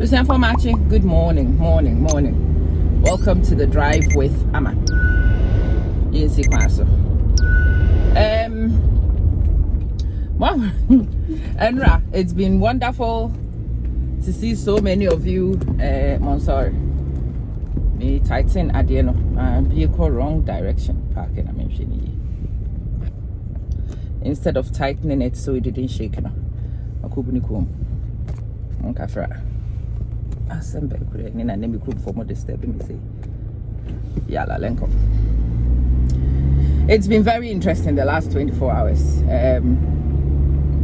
Lucien for matching. Good morning. Welcome to the drive with Ama. Yes, Wow, Enra, it's been wonderful to see so many of you. Sorry, me tighten at the end. Vehicle wrong direction. Parking. Instead of tightening it so it didn't shake. Akubunikum. Onkafra. Asembe kure ni na nemi group for more disturbing me say. Yala lenko. It's been very interesting the last 24 hours.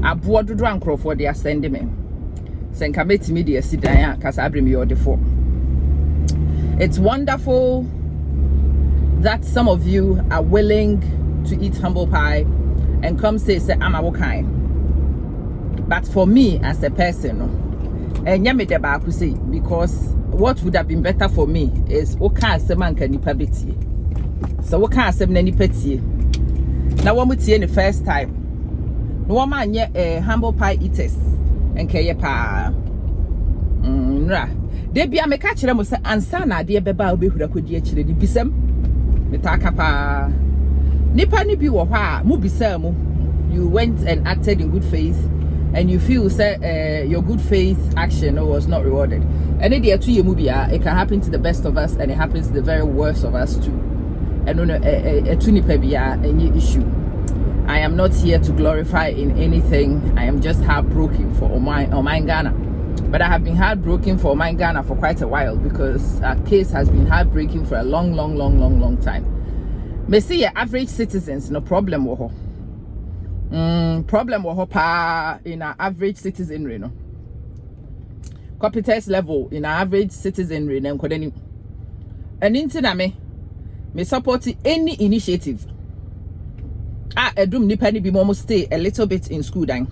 Abuodu drank for they are sending me. Senka beti me dia sidaya kasa abri me ode for. It's wonderful that some of you are willing to eat humble pie and come say I'm a kind. But for me as a person, and because what would have been better for me is okay seman can nipa beti. So okay sem nipa tie. Now one tie the first time. No one man humble pie eaters and keye pa. They be a me catch them say ansa na de beba obi hura kodi akire di bisem. Me taka pa. Nipa ni bi wo ha mu bisem mu. You went and acted in good faith. And you feel say your good faith action was not rewarded. And it can happen to the best of us, and it happens to the very worst of us too. And any issue. I am not here to glorify in anything. I am just heartbroken for Oman Ghana. But I have been heartbroken for Oman Ghana for quite a while because our case has been heartbreaking for a long time. Me see average citizens, no problem with her. Problem with hopa in our average citizenry, no competence level in our average citizenry. And into me support any initiative. A doom ni penny be more stay a little bit in school then.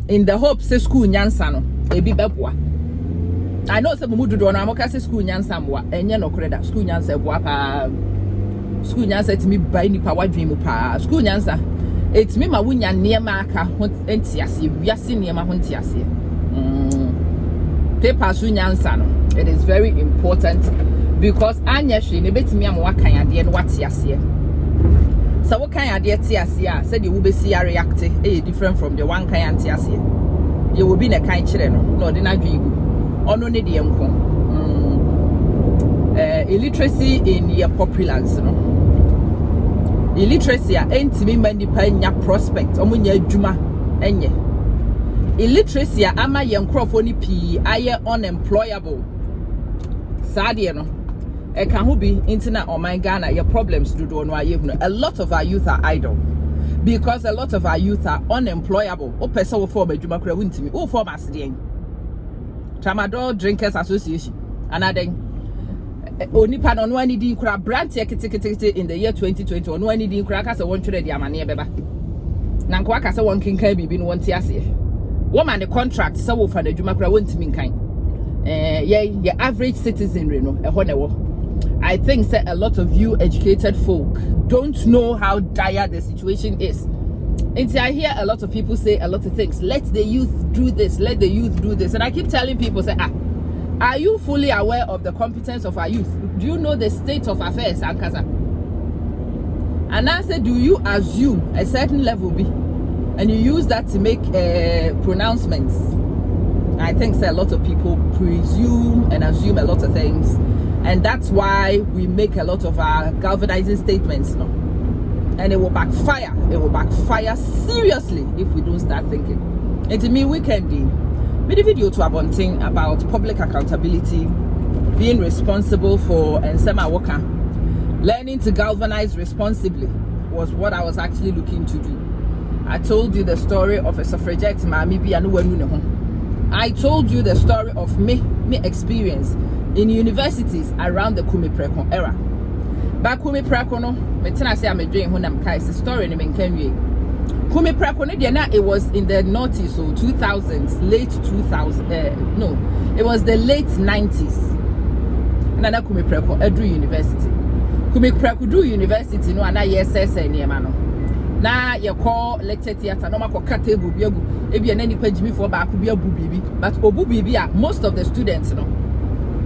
In the hope say school nyansa no e bi beboa. I know some mudu do na mo ka say school nyansa moa enye no credit school nyansa eboa pa. School nyansa timi buy nipa wadwen mu pa. School nyansa it's me ma wunya niema aka entiase wiase niema ho entiase paper so nyansa no it is very important because anya hwe ne betimi am wakan ade no wate ase so wakan ade te ase a said you will be see react different from the one kan ante ase you will be na kan kire no no de na dwegu ono ne de enko illiteracy in your populace no illiteracy entimi manipa nya prospect omunya adwuma enye illiteracy ama ye nkrofo ni pii aye unemployable sadie no e kan ho bi intina Oman Ghana your problems do no aye hunu a lot of our youth are idle because a lot of our youth are unemployable o pese wo form adwuma kra wuntimi o form asede Tramadol Drinkers Association anaden Onipa no ani din kura brand kete in the year 2020 no ani din kura ka se won twere di amane beba na nko aka se won kinkan bibi no won ti ase woman the contract se wo fa na dwuma kura won timi nkan ye average citizenry no e ho na wo I think say a lot of you educated folk don't know how dire the situation is. Until I hear a lot of people say a lot of things, let the youth do this, let the youth do this, and I keep telling people say are you fully aware of the competence of our youth? Do you know the state of affairs, Ankasa? And I said, do you assume a certain level B, and you use that to make pronouncements? I think a lot of people presume and assume a lot of things, and that's why we make a lot of our galvanizing statements, no? And it will backfire. It will backfire seriously if we don't start thinking. And to me, we can do. Made a video to Abonting about public accountability, being responsible for and semi-worker. Learning to galvanize responsibly was what I was actually looking to do. I told you the story of a suffragette, I told you the story of me experience in universities around the Kumi Preko era. But Kumi Preko no, me say I'm a dream when I'm Kai's story in Menkenwe. Kumi Preko, it was in the noughties, so 2000s, late 2000s. No, it was the late 90s. Nana Kumi Preko, Drew University. Kumi Preko Drew University, no, and I yes, na ye call lecture theater no mako ka table bi agu e bi na nipa jimi for ba ko bi abu bibi but obu bibi a most of the students no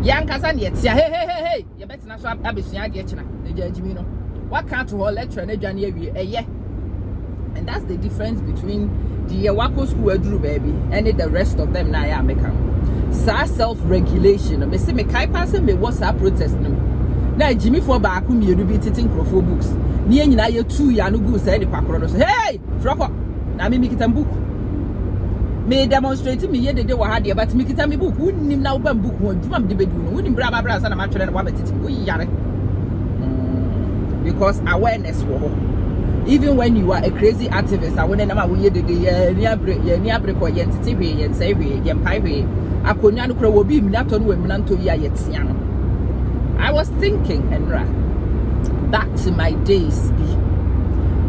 yan kasa ne tia hey ye betina so abesua de kina na jimi no what can't to lecture na dwane awie eye. And that's the difference between the Wako school Edru baby and the rest of them na ya meka. Sa self-regulation. Me say me kai pass me WhatsApp protest no. Na Jimmy for ba aku mienu bi titin crofo books. Ni nyina ye 2 ya no go say the pakro no. Hey, froko. Na me kita book. Me demonstrate me ye de wa ha de but me kita me book. Unnim na wo ban book ho djuma me de bedu no. Unnim bra bra sa na ma twere na wa betiti. Wo yare. Because awareness wo. Even when you are a crazy activist, I wouldn't know we did the near break or yen TV and say we yen pie. I could not grow be not on women to ya yet. I was thinking and back to my days.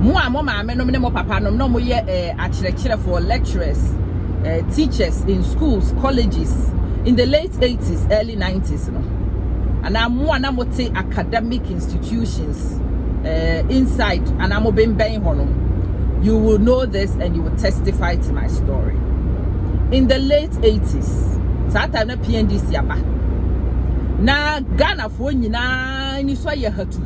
Mama, no papa, no more actually for lecturers, teachers in schools, colleges in the late 80s, early 90s. And I'm one academic institutions. Inside and I'm obeying hono, you will know this and you will testify to my story. In the late 80s, that time na PNDC aba. Na Ghana for nyina ni so ye hatu.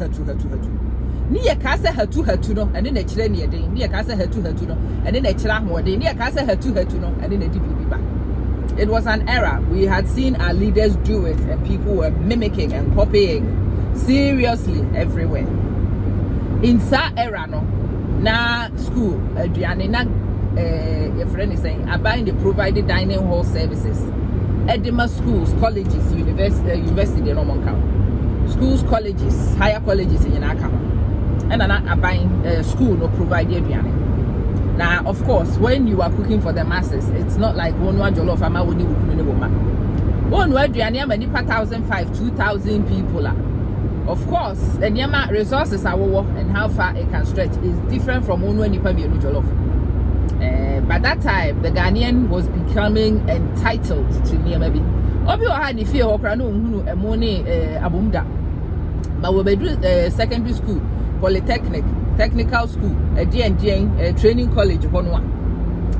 Ni ye ka se hatu no, ene na kire ne den. Ni ye ka se hatu no, ene na kire ahode. Ni ye ka se hatu no, ene na di bibi ba. It was an era we had seen our leaders do it and people were mimicking and copying seriously everywhere. In that era no na school aduane na your friend is saying about the provided dining hall services edema schools colleges university no mon count schools colleges higher colleges in account and na buying school no provide aduane. Now of course when you are cooking for the masses it's not like one jollof ama woni wukunu ne boma one aduane ama nipa 1,500 2,000 people are. Of course, the Nyama resources are and how far it can stretch is different from one when you pay jollof. By that time, the Ghanaian was becoming entitled to Nyama. Obi had the fear of Kranu and money abunda. But we do secondary school, polytechnic, technical school, a D&D, training college, one.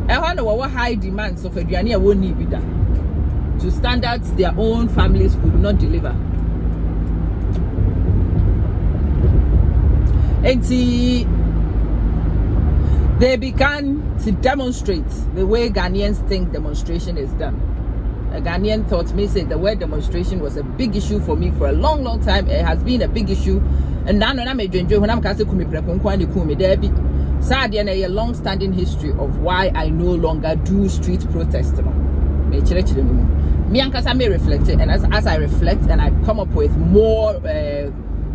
I wonder what high demands of a Ghanaian won't need be done. To standards their own families could not deliver. And they began to demonstrate the way Ghanaians think demonstration is done. A Ghanaian thought me said the word demonstration was a big issue for me for a long time. It has been a big issue. And now I'm when I'm a long-standing history of why I no longer do street protest. Me and may reflect it, and as I reflect and I come up with more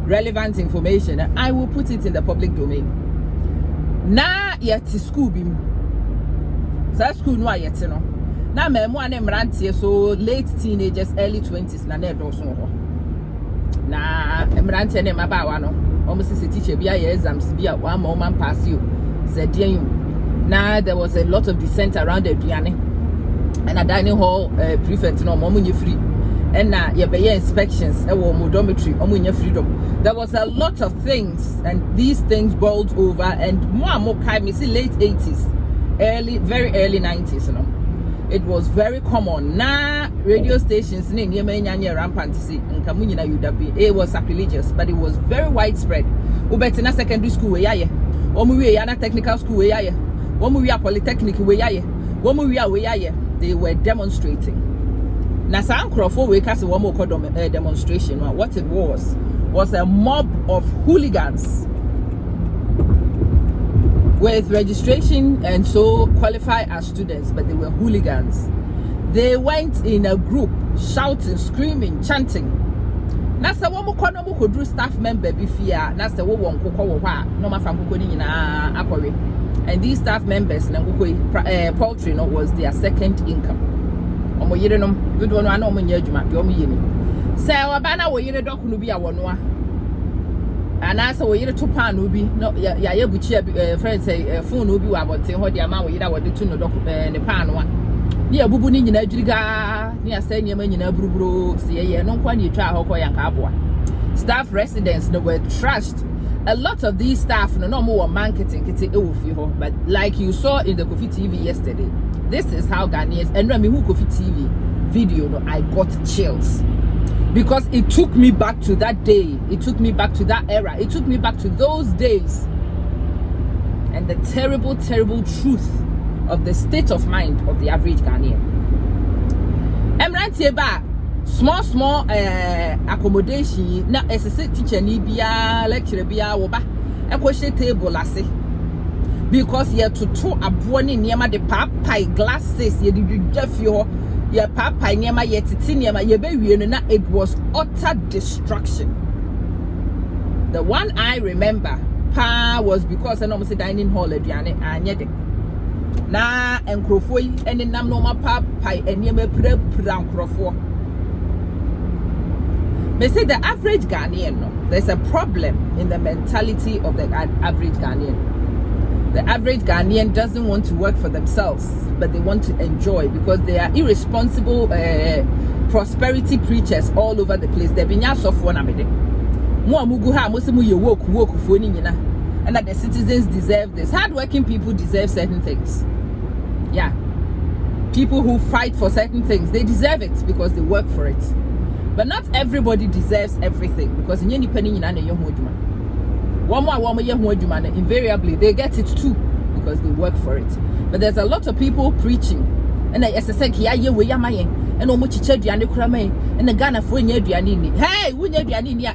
relevant information, I will put it in the public domain. Na yet school bim. So school no yet no. Na me mo ane mrantie so late teenagers, early 20s na na do so ho. Na mrantie ne mabawa no. Almost a teacher be exams be a one man pass you. Now there was a lot of dissent around the Diane and a dining hall prefect no momunye free. And now you be inspections dormitory freedom. There was a lot of things and these things boiled over and more kind me see late 80s, very early 90s, you know. It was very common. Now radio stations rampant see it was sacrilegious, but it was very widespread. Ubetina secondary school we yana technical school we polytechnic we they were demonstrating. Now, some Crawford we cast one more demonstration. What it was a mob of hooligans with registration and so qualified as students, but they were hooligans. They went in a group, shouting, screaming, chanting. That's the one who could do staff member before. That's the one who could no matter. And these staff members, poultry was their second income. Omo yire no good one na omo nya adwuma de omo yini se obana wo yire doku no bi a wono a ana se wo yire to pan no bi no ya ye buchi friend say phone no bi wa aboten ho de ama wo yire wo de tu no doku ne pan no a ni abubu ni nyina adwiriga ni asa nyema nyina buruburo se ye no kwa ni twa hokọ yanka aboa. Staff residents no were trashed a lot of these staff no more marketing but like you saw in the Kofi TV yesterday, this is how Ghanaians, and when who Kofi TV video, no, I got chills because it took me back to that day, it took me back to that era, it took me back to those days and the terrible truth of the state of mind of the average Ghanaian. I'm right here back. Small accommodation na SSC teacher ni bia lecturer bia wo ba ekwohye table ase because ye toto abo ne niema de papai glasses ye de dwafie ho ye papai niema ye titi niema ye be wie no na it was utter destruction. The one I remember was because I know say dining hall aduane anye de na enkrofo yi ene nam no ma papai eniema pra enkrofo. They say the average Ghanaian, no, there's a problem in the mentality of the average Ghanaian. The average Ghanaian doesn't want to work for themselves, but they want to enjoy because they are irresponsible prosperity preachers all over the place. They've been off one amede. And that the citizens deserve this. Hardworking people deserve certain things. Yeah. People who fight for certain things, they deserve it because they work for it. But not everybody deserves everything because in any penny in your one invariably they get it too because they work for it. But there's a lot of people preaching and as I said, here we are and and the Ghana for hey,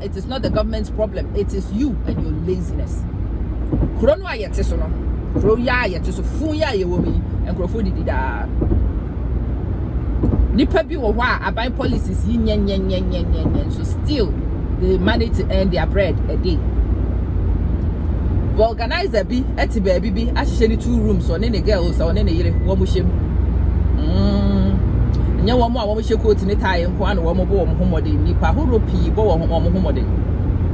it is not the government's problem, it is you and your laziness. Nipa bi wo hwa aban policies yin so still they manage to earn their bread a day. Organizer bi eti baby bi ahye ni 2 rooms on any girls on any yire wo mo hyem nya wo mo a wo mo hye coat ni tie nko an wo mo bo wo mo homode nipa horo pi bo wo mo homode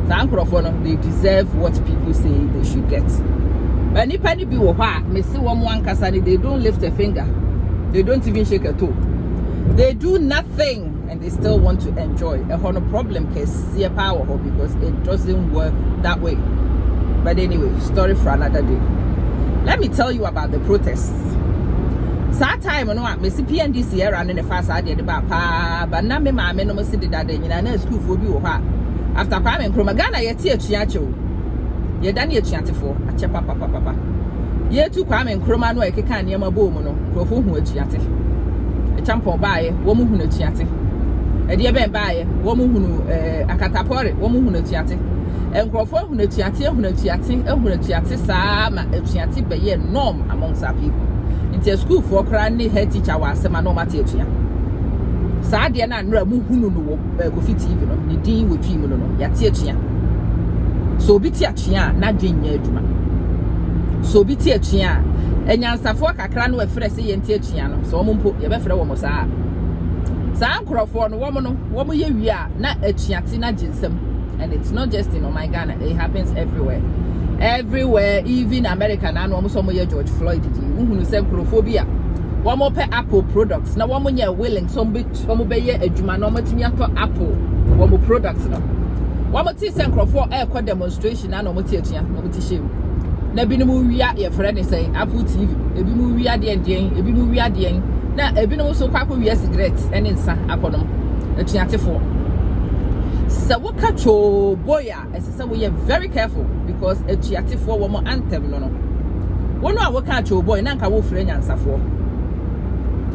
sa ankrofo no they deserve what people say they should get. But nipa ni bi wo hwa me se wo mo ankasa ni they don't lift a finger, they don't even shake a toe. They do nothing and they still want to enjoy. A whole problem case see power because it doesn't work that way. But anyway, story for another day. Let me tell you about the protests. That time no me see PNDC era in the fast idea about pa but na me ma me no see that day na school for bi wo ha. After Kwame Nkrumah Ghana ye tie atuacho. Ye dan ye atuatefo ache papa. Ye tu Kwame Nkrumah no e keka niam abo mu no krofo hu atuate. Champo bae wo mu hunu atuate e de ben bae wo mu hunu akatapore wo mu hunu atuate enkrofo hunu atuate saa ma atuate be ye norm among some people in school for cran ni head teacher wa asema no mate atua saa de na nra mu hunu no wo Kofi TV no ni din wo twi mu no ya te atua so bi te atua na dwenya adwuma so bi te atua enyansafo kakra no efre se yenti atua no so mo mpo ye be frɛ wo mo saa nkrofo no wo mo ye wi a na atuate na ginsem. And it's not just in my Ghana, it happens everywhere, even America na no mo ye George Floyd di uhunu se nkrofobia wo mo pe Apple products na wo mo ye willing so mo be ye adwuma na mo timi ato Apple wo mo products no wo mo ti se nkrofo e kwa demonstration na no mo ti atua no mo ti shame na bi no mu wia ye frɛ ne say Apple TV ebi mu wia de endien ebi mu wia de en na ebi no so kwa wia cigarette ene nsa akonom atuatefo. So what catch your boy as I we are very careful because atuatefo wo mo anthem no one no what catch your boy na nka wo frɛ nyansafo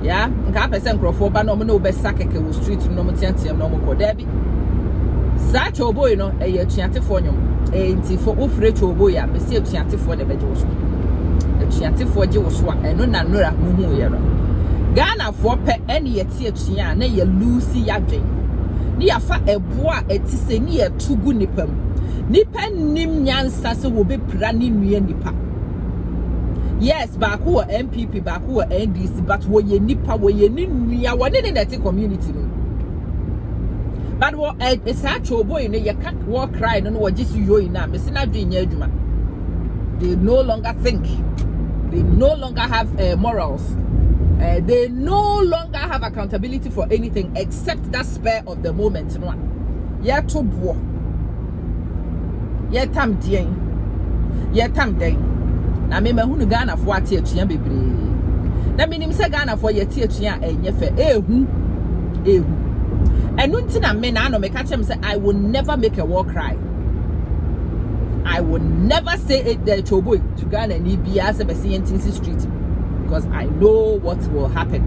ya nka pese nkrofo ba no mo no be sakeke wo street no mo tiantiam no mo ko da bi sa cho boy no e atuatefo nyom enti fo wo frɛ cho boy a be se atuatefo de beje wo so atuatefo je wo so a eno na nora mu hu ye no Ghana fo pe ene ye tie atua na ye lucy yadwen ni afa eboa etise ni etugu nipam nipa nim nyansa se wo be pra ni nua nipa. Yes, back who MPP, back who NDC, but wo ye nipa wo ye ni nua wo ne the community no. But what it's actual boy no ye can't walk cry no wo just yo ina me se na dwen nya adwuma. They no longer think, they no longer have morals. They no longer have accountability for anything except that spur of the moment. Yeah, to war. ye tam dien na me mahunu Ghana fo ate atua bebre na minim se Ghana fo ye tie atua enye fe ehu enu ntina me na no me ka chem say I will never make a war cry. I will never say it there choboy to Ghana ni bia se be see street because I know what will happen.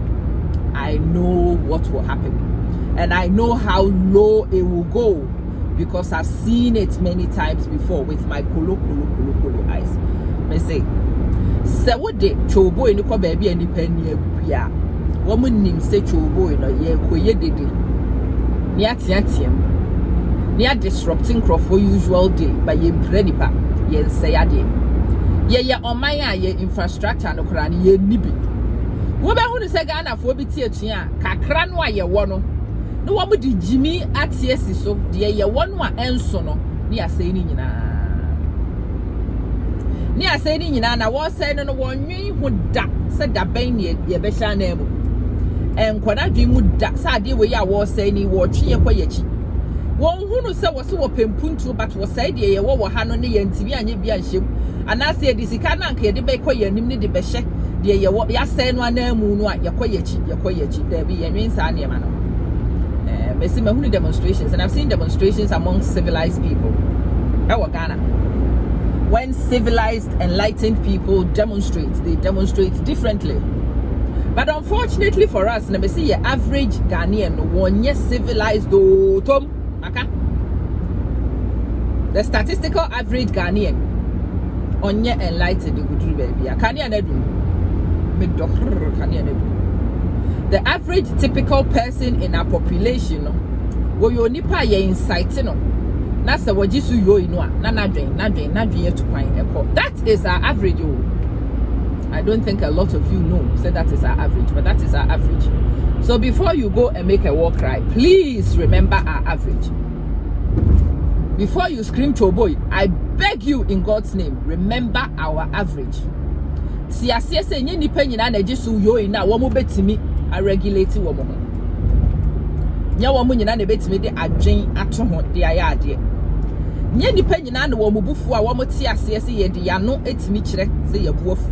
I know what will happen. And I know how low it will go because I've seen it many times before with my kolo eyes. Me say se wo de choboy ni ko baby ani pani abia wo mu nim se choboy no ye koye dede ni atiatem ni a disrupting crop for usual day by ye predipa ye say ade ye oman a ye infrastructure no kra ni ye nibi wo be hu se Ghana fo bi tie tua kakra no aye wo no no wo mu di jimi atie si so de ye wo no a enso no ni asai ni nyina na wo say no wo nwi hu da se da ban ni ye be sha na mu enkwada dwi mu da sa ade we ya wo say ni wo twe ye kwa ye chi won hunu se wo se wo pempuntu but wo say de ye wo ha no ne ye ntimi anye bia nhyem anase ye disika na nka ye de be kwa ye nim ne de be hye de ye wo ya say no anamu no a ye kwa ye chi da bi ye nwen sa ne ma no me see me hunu demonstrations and I've seen demonstrations among civilized people Ghana. When civilized, enlightened people demonstrate, they demonstrate differently. But unfortunately for us, let me see your average Ghanaian one yes civilized tom. The statistical average Ghanaian on your enlightened good baby. The average typical person in our population, wo yo nipa ye inciting. Na se wajisu yo inu na nadwen to kwan ekọ. That is our average. I don't think a lot of you know say that is our average, but that is our average. So before you go and make a war cry, please remember our average. Before you scream choboy, I beg you in God's name, remember our average. Si asiese nye nipa nyina na jisu yo ina wo mo betimi a regulate wo mo. Nya wo mo nyina na betimi de adwen ato ho de ayade. Nye nipa nyina na wo mo bufu a wo mo ti asiese ye de ya no etimi kire se ye buafu.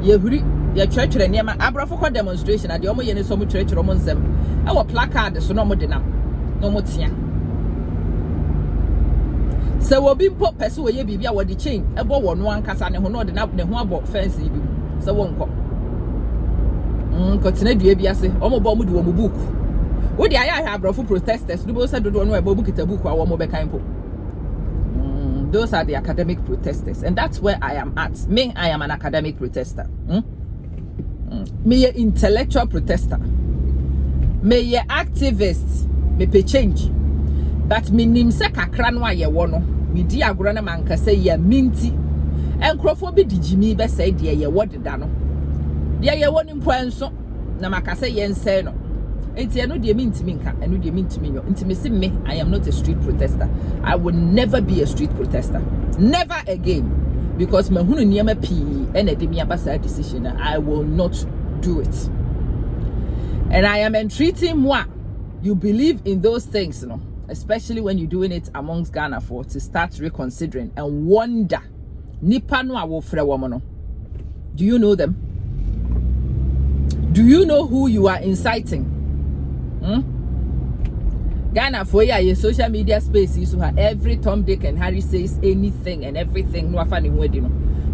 Ye huri ye twetwere niam abrafo ko demonstration ade o mo ye ne so mo twetwere mo nsem e wo placard so no mo de nam no mo tia. Se wo bi mpo pese wo ye bibia wo de chain e bo wo no ankasa ne ho no de na ne ho abo fence bi se wo nko tena dua bi ase o mo bo mo de wo mo book wo de aya abrafo protesters do bo se dodo no e bo kita book a wo mo be kan po. Those are the academic protesters, and that's where I am at. Me, I am an academic protester. Me, an intellectual protester. Me, an activist. Me, pay change. But me, nimse kakranwa ye wono. Me, di agrana manka say ye minti. And crofo be di jimi be say di ye wodi dano. Di ye woni mpoenso na makase ye nse no. Enti eno de minti minka, eno de minti minyo. Enti me say me, I am not a street protester. I will never be a street protester. Never again. Because me hunu niyama pi ene de mi abasa decision. I will not do it. And I am entreating moi. You believe in those things, you know, especially when you're doing it amongst Ghana for to start reconsidering and wonder. Nipa no awo frɛ wɔn no. Do you know them? Do you know who you are inciting? Ghana for your social media space is where every Tom, Dick, and Harry says anything and everything. No funny wedding.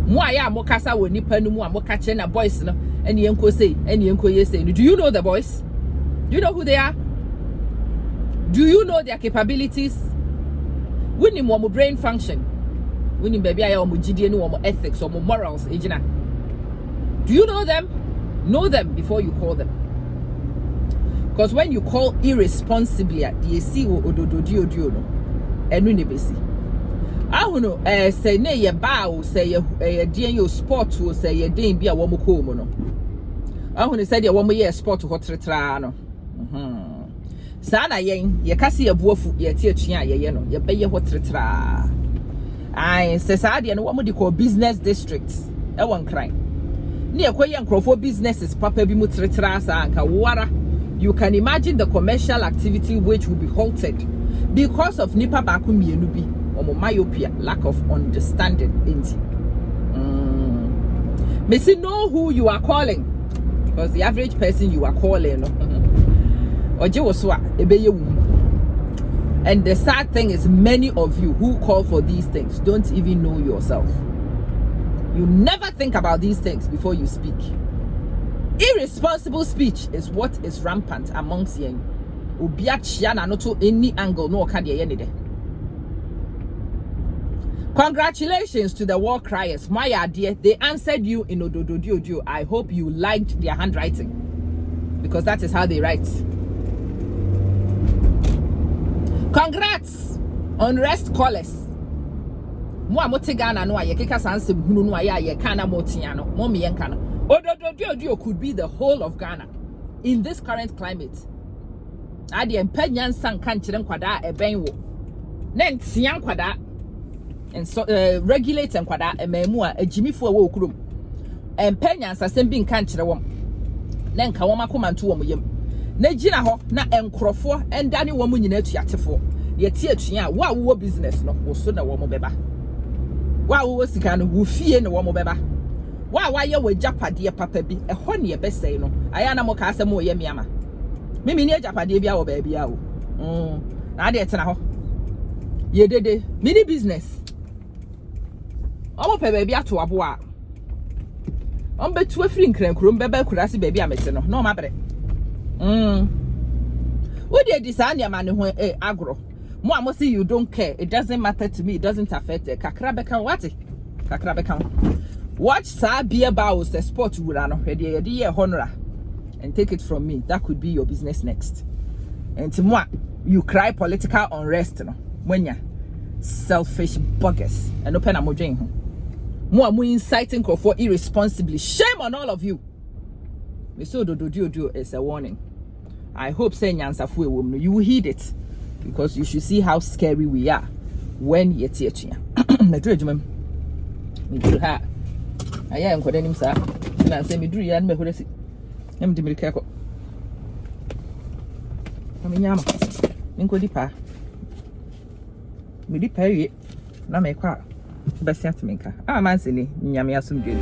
Mo aya mo kasa wo nipa no mu a mo ka che na boys no ene yenko say ene yenko ye say. Do you know the boys? Do you know who they are? Do you know their capabilities? We need more brain function. We need baby aya mo gidie no mo ethics or mo morals ejina. Do you know them? Know them before you call them. Because when you call irresponsibly at the AC or ododio no, enu ne besi. Ahuno say ne ye ba say ye den your sport o say ye den bia wo mo ko mo no. Ahuno say de wo mo ye sport ho tretra no. Sa na yen ye kase ye buafu ye tie atua ye no ye be ye ho tretra. Ai say sa de no wo mo di ko business district e won kran. Ne ye koye nkrofo businesses papa bi mu tretra sa anka wara. You can imagine the commercial activity which will be halted because of nipa baku mienu bi or myopia, lack of understanding. May know who you are calling, because the average person you are calling, and the sad thing is, many of you who call for these things don't even know yourself. You never think about these things before you speak. Irresponsible speech is what is rampant amongst you. Any angle no congratulations to the war criers. My idea, they answered you in Odododio. I hope you liked their handwriting, because that is how they write. Congrats, unrest callers. Mo amotegana no aye keka sansem hunu no aye kana motiano mo me yenkana. Odododio could be the whole of Ghana in this current climate. Ade empanyan san kan kire nkwada eben wo. Na ntia nkwada and so regulate nkwada emamu a agimifo a wo okurum. Empanyan sasem bi nkan kire wom. Na nka wom akomanto wom yem. Na gina ho na enkrofo endane wom nyina atuatefo. Ye tie atua a wo business no wo so na wom beba. Wo sika no wo fie na wom beba. Wa ye wo japade papa bi eho ne ebesei no aya na mo ka asem wo ye miama. Mimi ni japade bia wo ba bia wo. Na ade etena ho. Ye dede mini business. Omo pe ba bia to abo a. On betu afiri nkrankuro mbeba kurase ba bia mete no. No ma bere. Wo de disanya ma ne ho agro. Mo amo say you don't care. It doesn't matter to me. It doesn't affect kakra beka what? Kakra beka. Watch sa beer bows the sport wura no. Ye honora. And take it from me, that could be your business next. And to moi, you cry political unrest no. When ya selfish buggers and open a mojang. More inciting for irresponsibly. Shame on all of you. So do is a warning. I hope saying answer for you will heed it, because you should see how scary we are when you're teaching. Me do ha. I am calling sir. And say me do ya me huresi. I'm the milk. I'm in Yama. Minko dipa. Me dipa ye. Na me kwa. Basi ati minka. Manson ni nyame asum dwe.